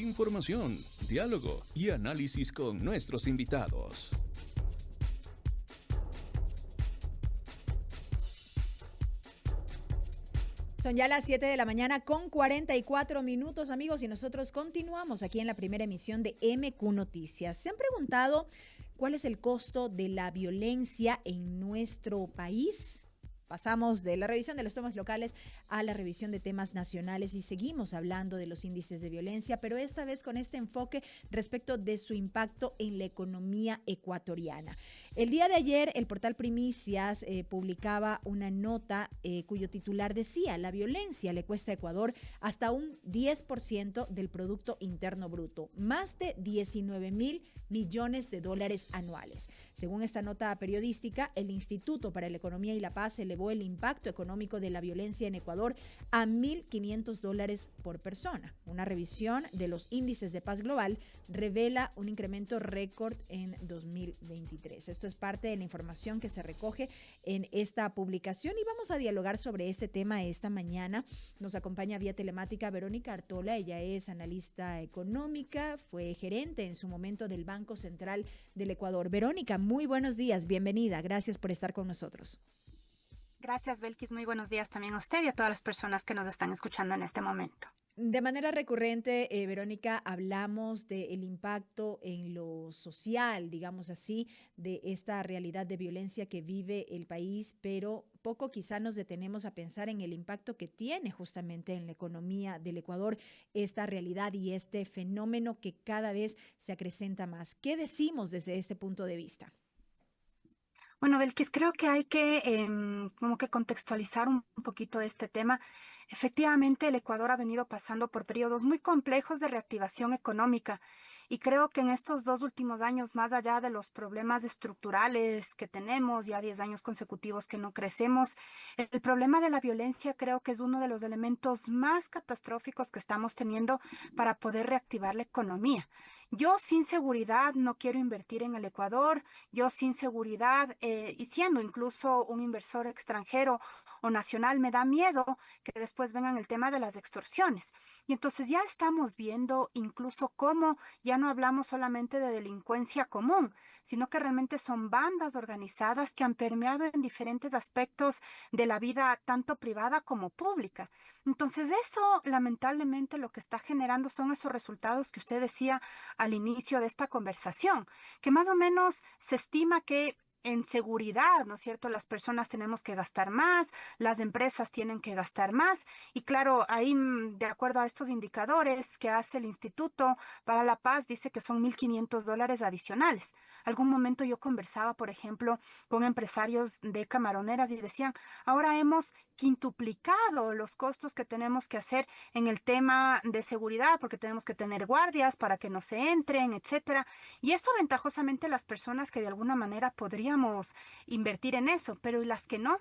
información, diálogo y análisis con nuestros invitados. Son ya las 7 de la mañana con 44 minutos, amigos, y nosotros continuamos aquí en la primera emisión de MQ Noticias. ¿Se han preguntado cuál es el costo de la violencia en nuestro país? Pasamos de la revisión de los temas locales a la revisión de temas nacionales y seguimos hablando de los índices de violencia, pero esta vez con este enfoque respecto de su impacto en la economía ecuatoriana. El día de ayer, el portal Primicias publicaba una nota cuyo titular decía: la violencia le cuesta a Ecuador hasta un 10% del Producto Interno Bruto, más de 19.000 millones de dólares anuales. Según esta nota periodística, el Instituto para la Economía y la Paz elevó el impacto económico de la violencia en Ecuador a $1.500 por persona. Una revisión de los índices de paz global revela un incremento récord en 2023. Esto es parte de la información que se recoge en esta publicación y vamos a dialogar sobre este tema esta mañana. Nos acompaña vía telemática Verónica Artola. Ella es analista económica, fue gerente en su momento del Banco Central del Ecuador. Verónica, muy buenos días, bienvenida. Gracias por estar con nosotros. Gracias, Belkis. Muy buenos días también a usted y a todas las personas que nos están escuchando en este momento. De manera recurrente, Verónica, hablamos del impacto en lo social, digamos así, de esta realidad de violencia que vive el país, pero poco quizá nos detenemos a pensar en el impacto que tiene justamente en la economía del Ecuador esta realidad y este fenómeno que cada vez se acrecenta más. ¿Qué decimos desde este punto de vista? Bueno, Belkis, creo que hay que como que contextualizar un poquito este tema. Efectivamente, el Ecuador ha venido pasando por periodos muy complejos de reactivación económica y creo que en estos 2 últimos años, más allá de los problemas estructurales que tenemos, ya 10 años consecutivos que no crecemos, el problema de la violencia creo que es uno de los elementos más catastróficos que estamos teniendo para poder reactivar la economía. Yo sin seguridad no quiero invertir en el Ecuador. Yo sin seguridad, y siendo incluso un inversor extranjero o nacional, me da miedo que después vengan el tema de las extorsiones. Y entonces ya estamos viendo incluso cómo ya no hablamos solamente de delincuencia común, sino que realmente son bandas organizadas que han permeado en diferentes aspectos de la vida, tanto privada como pública. Entonces eso, lamentablemente, lo que está generando son esos resultados que usted decía al inicio de esta conversación, que más o menos se estima que en seguridad, ¿no es cierto? Las personas tenemos que gastar más, las empresas tienen que gastar más y claro, ahí de acuerdo a estos indicadores que hace el Instituto para la Paz, dice que son $1.500 adicionales. Algún momento yo conversaba, por ejemplo, con empresarios de camaroneras y decían, ahora hemos quintuplicado los costos que tenemos que hacer en el tema de seguridad porque tenemos que tener guardias para que no se entren, etcétera. Y eso ventajosamente las personas que de alguna manera podríamos invertir en eso, pero ¿y las que no?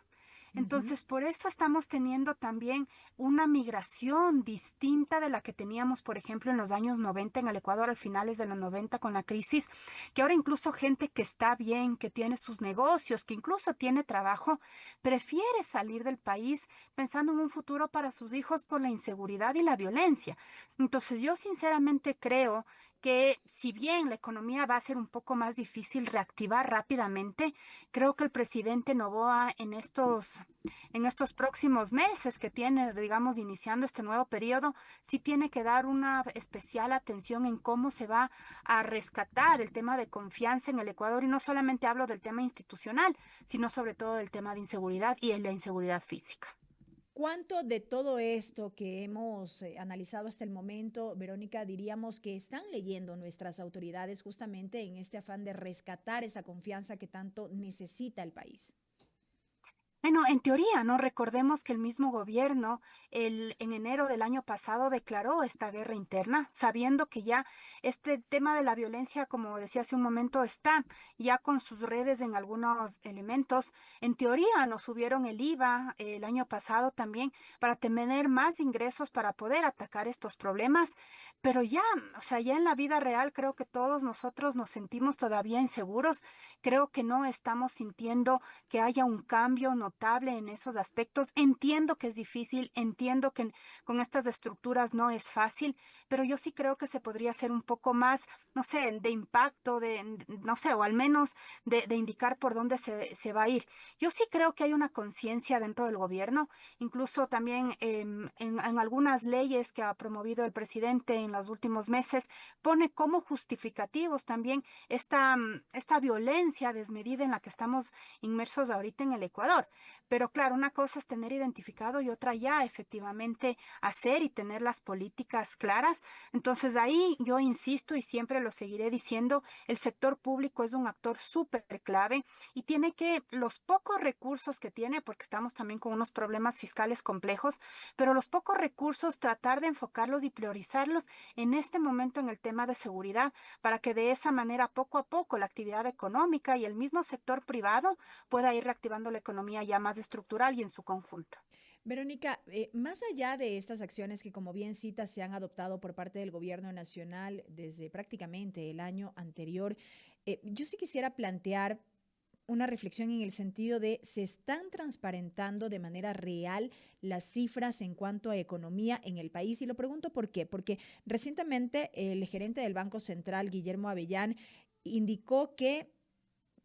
Entonces, por eso estamos teniendo también una migración distinta de la que teníamos, por ejemplo, en los años 90 en el Ecuador, al finales de los 90 con la crisis, que ahora incluso gente que está bien, que tiene sus negocios, que incluso tiene trabajo, prefiere salir del país pensando en un futuro para sus hijos por la inseguridad y la violencia. Entonces, yo sinceramente creo que si bien la economía va a ser un poco más difícil reactivar rápidamente, creo que el presidente Noboa en estos próximos meses que tiene, digamos, iniciando este nuevo periodo, sí tiene que dar una especial atención en cómo se va a rescatar el tema de confianza en el Ecuador. Y no solamente hablo del tema institucional, sino sobre todo del tema de inseguridad y de la inseguridad física. ¿Cuánto de todo esto que hemos analizado hasta el momento, Verónica, diríamos que están leyendo nuestras autoridades justamente en este afán de rescatar esa confianza que tanto necesita el país? Bueno, en teoría, ¿no? Recordemos que el mismo gobierno en enero del año pasado declaró esta guerra interna, sabiendo que ya este tema de la violencia, como decía hace un momento, está ya con sus redes en algunos elementos. En teoría, nos subieron el IVA el año pasado también para tener más ingresos para poder atacar estos problemas, pero ya, o sea, ya en la vida real creo que todos nosotros nos sentimos todavía inseguros, creo que no estamos sintiendo que haya un cambio notable notable en esos aspectos. Entiendo que es difícil, entiendo que con estas estructuras no es fácil, pero yo sí creo que se podría hacer un poco más, no sé, de impacto, no sé, o al menos de indicar por dónde se va a ir. Yo sí creo que hay una conciencia dentro del gobierno, incluso también en algunas leyes que ha promovido el presidente en los últimos meses, pone como justificativos también esta violencia desmedida en la que estamos inmersos ahorita en el Ecuador. Pero claro, una cosa es tener identificado y otra ya efectivamente hacer y tener las políticas claras. Entonces ahí yo insisto y siempre lo seguiré diciendo, el sector público es un actor súper clave y tiene que los pocos recursos que tiene, porque estamos también con unos problemas fiscales complejos, pero los pocos recursos tratar de enfocarlos y priorizarlos en este momento en el tema de seguridad, para que de esa manera poco a poco la actividad económica y el mismo sector privado pueda ir reactivando la economía ya más estructural y en su conjunto. Verónica, más allá de estas acciones que, como bien citas, se han adoptado por parte del gobierno nacional desde prácticamente el año anterior, yo sí quisiera plantear una reflexión en el sentido de, ¿se están transparentando de manera real las cifras en cuanto a economía en el país? Y lo pregunto por qué, porque recientemente el gerente del Banco Central, Guillermo Avellán, indicó que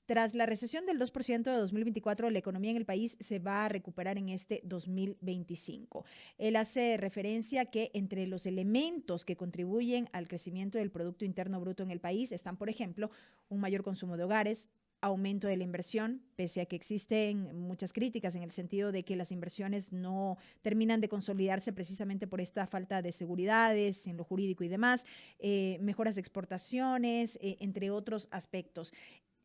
tras la recesión del 2% de 2024, la economía en el país se va a recuperar en este 2025. Él hace referencia que entre los elementos que contribuyen al crecimiento del Producto Interno Bruto en el país están, por ejemplo, un mayor consumo de hogares, aumento de la inversión, pese a que existen muchas críticas en el sentido de que las inversiones no terminan de consolidarse precisamente por esta falta de seguridades en lo jurídico y demás, mejoras de exportaciones, entre otros aspectos.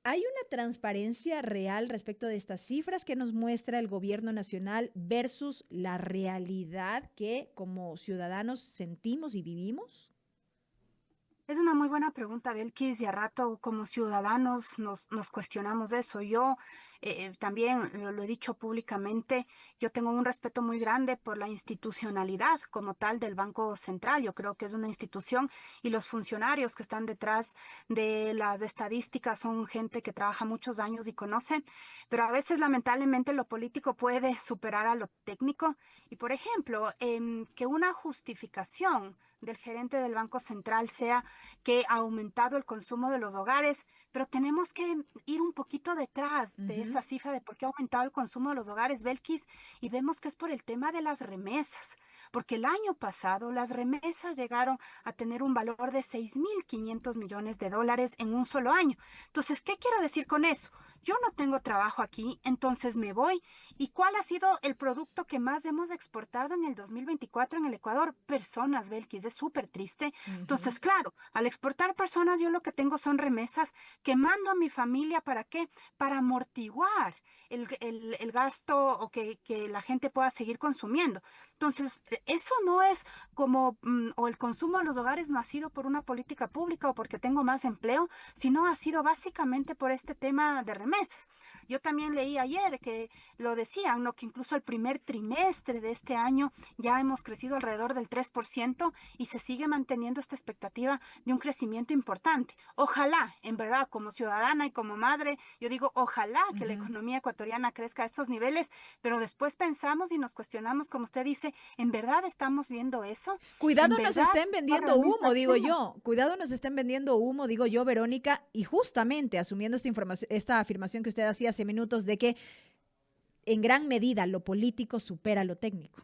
¿Hay una transparencia real respecto de estas cifras que nos muestra el gobierno nacional versus la realidad que como ciudadanos sentimos y vivimos? Es una muy buena pregunta, Belkis, y a rato como ciudadanos nos cuestionamos eso. Yo también lo he dicho públicamente, yo tengo un respeto muy grande por la institucionalidad como tal del Banco Central. Yo creo que es una institución y los funcionarios que están detrás de las estadísticas son gente que trabaja muchos años y conoce, pero a veces lamentablemente lo político puede superar a lo técnico. Y por ejemplo, que una justificación del gerente del Banco Central sea que ha aumentado el consumo de los hogares, pero tenemos que ir un poquito detrás de Ujú. esa cifra de por qué ha aumentado el consumo de los hogares, Belkis, y vemos que es por el tema de las remesas, porque el año pasado las remesas llegaron a tener un valor de 6.500 millones de dólares en un solo año. Entonces, ¿qué quiero decir con eso? Yo no tengo trabajo aquí, entonces me voy. ¿Y cuál ha sido el producto que más hemos exportado en el 2024 en el Ecuador? Personas, Belkis, es súper triste. Ujú. Entonces, claro, al exportar personas, yo lo que tengo son remesas que mando a mi familia. ¿Para qué? Para amortiguar el gasto o que la gente pueda seguir consumiendo. Entonces, eso no es como, o el consumo de los hogares no ha sido por una política pública o porque tengo más empleo, sino ha sido básicamente por este tema de remesas. Yo también leí ayer que lo decían, ¿no? Que incluso el primer trimestre de este año ya hemos crecido alrededor del 3% y se sigue manteniendo esta expectativa de un crecimiento importante. Ojalá, en verdad, como ciudadana y como madre, yo digo, ojalá que la Ujú. economía ecuatoriana crezca a estos niveles, pero después pensamos y nos cuestionamos, como usted dice, ¿en verdad estamos viendo eso? ¿En Cuidado nos verdad estén no vendiendo realmente humo, digo hacemos? yo. Cuidado nos estén vendiendo humo, digo yo, Verónica, y justamente asumiendo esta información, esta afirmación que usted hacía hace minutos de que en gran medida lo político supera lo técnico.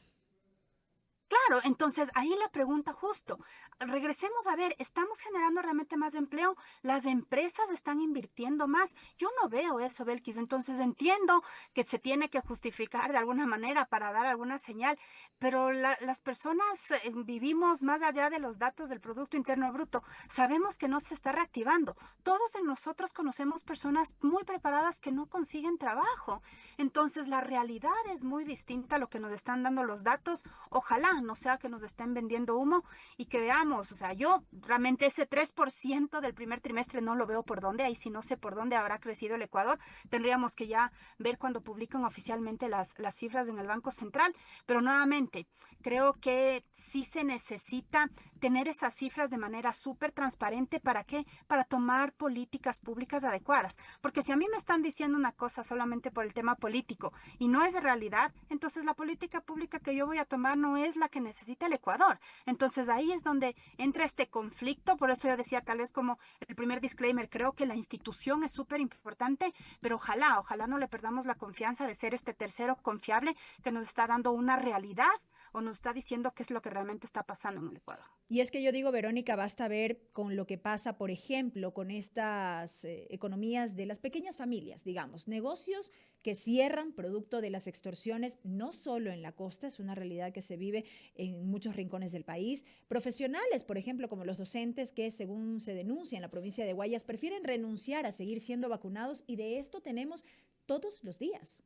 Claro, entonces ahí la pregunta justo, regresemos a ver, ¿estamos generando realmente más empleo? ¿Las empresas están invirtiendo más? Yo no veo eso, Belkis, entonces entiendo que se tiene que justificar de alguna manera para dar alguna señal, pero las personas vivimos más allá de los datos del Producto Interno Bruto, sabemos que no se está reactivando. Todos de nosotros conocemos personas muy preparadas que no consiguen trabajo, entonces la realidad es muy distinta a lo que nos están dando los datos. Ojalá no sea que nos estén vendiendo humo y que veamos, o sea, yo realmente ese 3% del primer trimestre no lo veo por dónde, ahí sí no sé por dónde habrá crecido el Ecuador, tendríamos que ya ver cuando publican oficialmente las cifras en el Banco Central, pero nuevamente, creo que sí se necesita tener esas cifras de manera súper transparente. ¿Para qué? Para tomar políticas públicas adecuadas. Porque si a mí me están diciendo una cosa solamente por el tema político y no es de realidad, entonces la política pública que yo voy a tomar no es la que necesita el Ecuador. Entonces ahí es donde entra este conflicto. Por eso yo decía, tal vez como el primer disclaimer, creo que la institución es súper importante, pero ojalá no le perdamos la confianza de ser este tercero confiable que nos está dando una realidad o nos está diciendo qué es lo que realmente está pasando en el Ecuador. Y es que yo digo, Verónica, basta ver con lo que pasa, por ejemplo, con estas economías de las pequeñas familias, digamos, negocios que cierran producto de las extorsiones, no solo en la costa, es una realidad que se vive en muchos rincones del país. Profesionales, por ejemplo, como los docentes que, según se denuncia en la provincia de Guayas, prefieren renunciar a seguir siendo vacunados y de esto tenemos todos los días.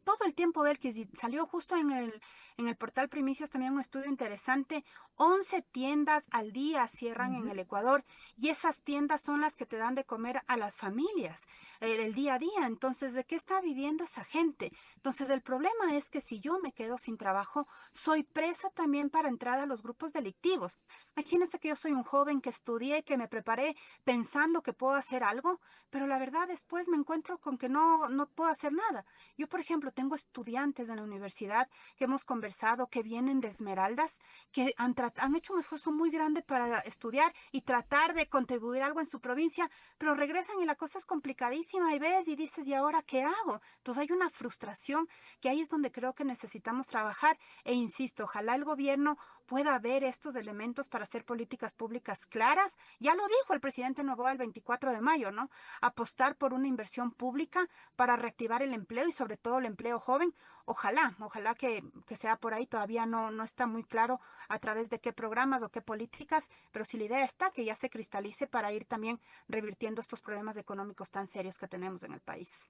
Todo el tiempo, Belkis, y salió justo en el portal Primicias también un estudio interesante. 11 tiendas al día cierran en Ujú. el Ecuador y esas tiendas son las que te dan de comer a las familias del día a día. Entonces, ¿de qué está viviendo esa gente? Entonces, el problema es que si yo me quedo sin trabajo, soy presa también para entrar a los grupos delictivos. Imagínense que yo soy un joven que estudié, que me preparé pensando que puedo hacer algo, pero la verdad después me encuentro con que no puedo hacer nada. Yo, por ejemplo, tengo estudiantes en la universidad que hemos conversado que vienen de Esmeraldas, que han hecho un esfuerzo muy grande para estudiar y tratar de contribuir algo en su provincia, pero regresan y la cosa es complicadísima y ves y dices, ¿y ahora qué hago? Entonces hay una frustración que ahí es donde creo que necesitamos trabajar e insisto, ojalá el gobierno pueda ver estos elementos para hacer políticas públicas claras. Ya lo dijo el presidente Noboa el 24 de mayo, ¿no? Apostar por una inversión pública para reactivar el empleo y sobre todo el empleo joven. Ojalá que sea por ahí, todavía no está muy claro a través de qué programas o qué políticas, pero si la idea está, que ya se cristalice para ir también revirtiendo estos problemas económicos tan serios que tenemos en el país.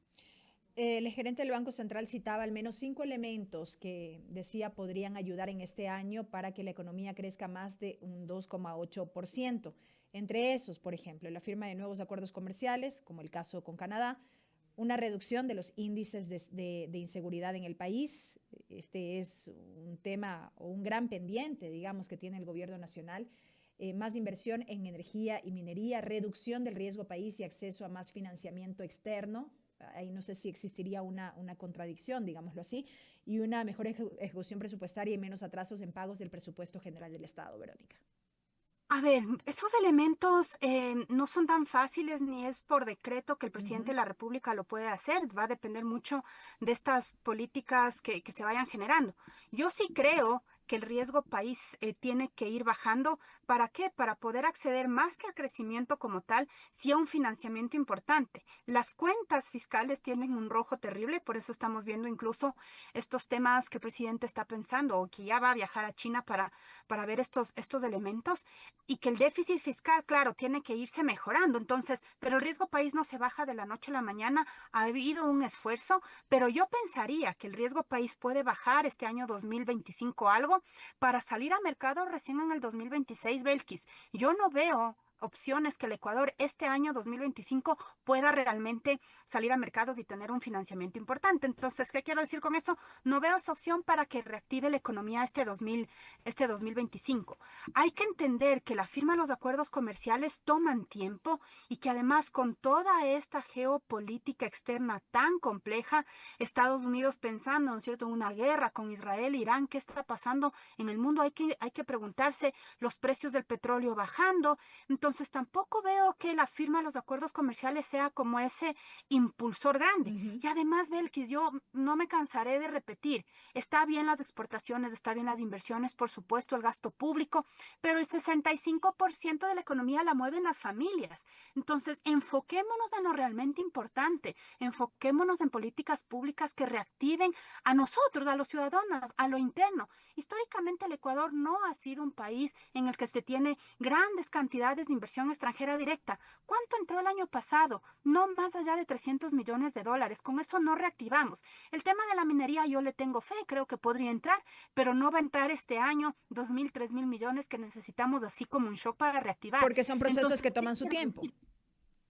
El gerente del Banco Central citaba al menos 5 elementos que decía podrían ayudar en este año para que la economía crezca más de un 2,8%. Entre esos, por ejemplo, la firma de nuevos acuerdos comerciales, como el caso con Canadá, una reducción de los índices de inseguridad en el país. Este es un tema o un gran pendiente, digamos, que tiene el gobierno nacional. Más inversión en energía y minería, reducción del riesgo país y acceso a más financiamiento externo. Ahí no sé si existiría una contradicción, digámoslo así, y una mejor ejecución presupuestaria y menos atrasos en pagos del presupuesto general del Estado, Verónica. A ver, esos elementos no son tan fáciles ni es por decreto que el presidente Ujú. de la República lo puede hacer. Va a depender mucho de estas políticas que se vayan generando. Yo sí creo que el riesgo país tiene que ir bajando. ¿Para qué? Para poder acceder más que al crecimiento como tal, sí a un financiamiento importante. Las cuentas fiscales tienen un rojo terrible, por eso estamos viendo incluso estos temas que el presidente está pensando o que ya va a viajar a China para ver estos elementos y que el déficit fiscal, claro, tiene que irse mejorando. Entonces, pero el riesgo país no se baja de la noche a la mañana. Ha habido un esfuerzo, pero yo pensaría que el riesgo país puede bajar este año 2025 algo para salir a mercado recién en el 2026, Belkis. Yo no veo opciones que el Ecuador este año 2025 pueda realmente salir a mercados y tener un financiamiento importante. Entonces, ¿qué quiero decir con eso? No veo esa opción para que reactive la economía este 2025. Hay que entender que la firma de los acuerdos comerciales toman tiempo y que además con toda esta geopolítica externa tan compleja, Estados Unidos pensando, ¿no es cierto?, en una guerra con Israel, Irán, ¿qué está pasando en el mundo? Hay que preguntarse los precios del petróleo bajando. Entonces tampoco veo que la firma de los acuerdos comerciales sea como ese impulsor grande. Ujú. Y además, Belkis, yo no me cansaré de repetir, está bien las exportaciones, está bien las inversiones, por supuesto, el gasto público, pero el 65% de la economía la mueven las familias. Entonces, enfoquémonos en lo realmente importante, enfoquémonos en políticas públicas que reactiven a nosotros, a los ciudadanos, a lo interno. Históricamente el Ecuador no ha sido un país en el que se tiene grandes cantidades de inversión extranjera directa. ¿Cuánto entró el año pasado? No más allá de $300 millones. Con eso no reactivamos. El tema de la minería yo le tengo fe, creo que podría entrar, pero no va a entrar este año 2.000, 3.000 millones que necesitamos así como un shock para reactivar. Porque son procesos Entonces, que ¿qué toman su quiero tiempo. decir?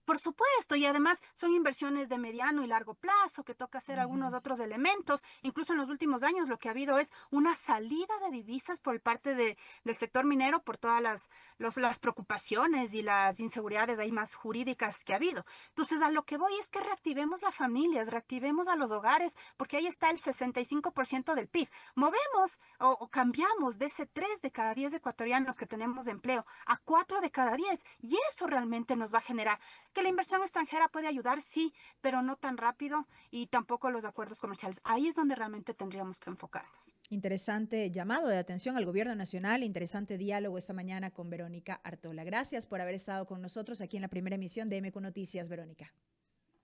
Por supuesto, y además son inversiones de mediano y largo plazo, que toca hacer algunos otros elementos. Incluso en los últimos años lo que ha habido es una salida de divisas por parte del sector minero por todas las preocupaciones y las inseguridades ahí más jurídicas que ha habido. Entonces, a lo que voy es que reactivemos las familias, reactivemos a los hogares, porque ahí está el 65% del PIB. Movemos o cambiamos de ese 3 de cada 10 ecuatorianos que tenemos de empleo a 4 de cada 10, y eso realmente nos va a generar que la inversión extranjera puede ayudar, sí, pero no tan rápido, y tampoco los acuerdos comerciales. Ahí es donde realmente tendríamos que enfocarnos. Interesante llamado de atención al gobierno nacional, interesante diálogo esta mañana con Verónica Artola. Gracias por haber estado con nosotros aquí en la primera emisión de MQ Noticias, Verónica.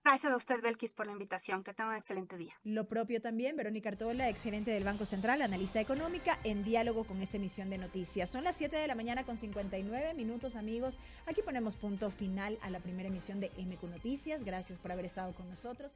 Gracias a usted, Belkis, por la invitación. Que tenga un excelente día. Lo propio también, Verónica Artola, exgerente del Banco Central, analista económica, en diálogo con esta emisión de noticias. Son las 7 de la mañana con 59 minutos, amigos. Aquí ponemos punto final a la primera emisión de MQ Noticias. Gracias por haber estado con nosotros.